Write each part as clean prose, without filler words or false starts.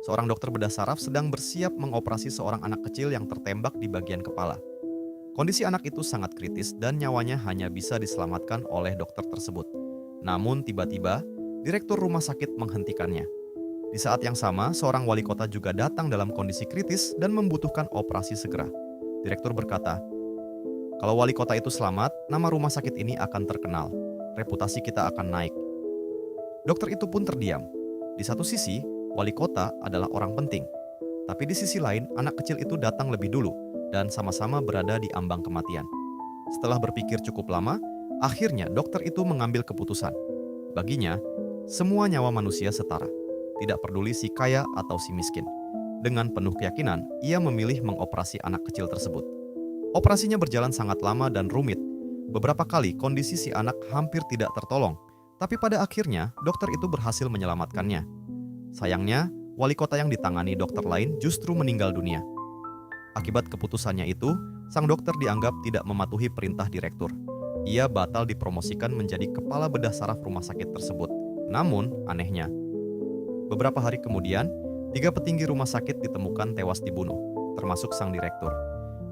Seorang dokter bedah saraf sedang bersiap mengoperasi seorang anak kecil yang tertembak di bagian kepala. Kondisi anak itu sangat kritis dan nyawanya hanya bisa diselamatkan oleh dokter tersebut. Namun tiba-tiba, direktur rumah sakit menghentikannya. Di saat yang sama, seorang wali kota juga datang dalam kondisi kritis dan membutuhkan operasi segera. Direktur berkata, "Kalau wali kota itu selamat, nama rumah sakit ini akan terkenal. Reputasi kita akan naik." Dokter itu pun terdiam. Di satu sisi, wali kota adalah orang penting. Tapi di sisi lain, anak kecil itu datang lebih dulu dan sama-sama berada di ambang kematian. Setelah berpikir cukup lama, akhirnya dokter itu mengambil keputusan. Baginya, semua nyawa manusia setara, tidak peduli si kaya atau si miskin. Dengan penuh keyakinan, ia memilih mengoperasi anak kecil tersebut. Operasinya berjalan sangat lama dan rumit. Beberapa kali kondisi si anak hampir tidak tertolong, tapi pada akhirnya dokter itu berhasil menyelamatkannya. Sayangnya, wali kota yang ditangani dokter lain justru meninggal dunia. Akibat keputusannya itu, sang dokter dianggap tidak mematuhi perintah direktur. Ia batal dipromosikan menjadi kepala bedah saraf rumah sakit tersebut. Namun, anehnya, beberapa hari kemudian, 3 petinggi rumah sakit ditemukan tewas dibunuh, termasuk sang direktur.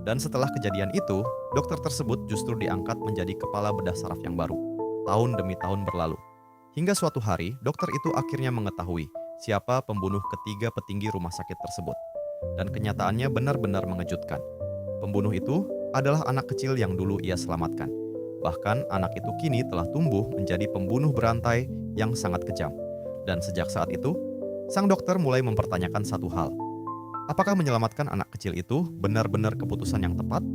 Dan setelah kejadian itu, dokter tersebut justru diangkat menjadi kepala bedah saraf yang baru. Tahun demi tahun berlalu. Hingga suatu hari, dokter itu akhirnya mengetahui siapa pembunuh ketiga petinggi rumah sakit tersebut. Dan kenyataannya benar-benar mengejutkan. Pembunuh itu adalah anak kecil yang dulu ia selamatkan. Bahkan anak itu kini telah tumbuh menjadi pembunuh berantai yang sangat kejam. Dan sejak saat itu, sang dokter mulai mempertanyakan satu hal. Apakah menyelamatkan anak kecil itu benar-benar keputusan yang tepat?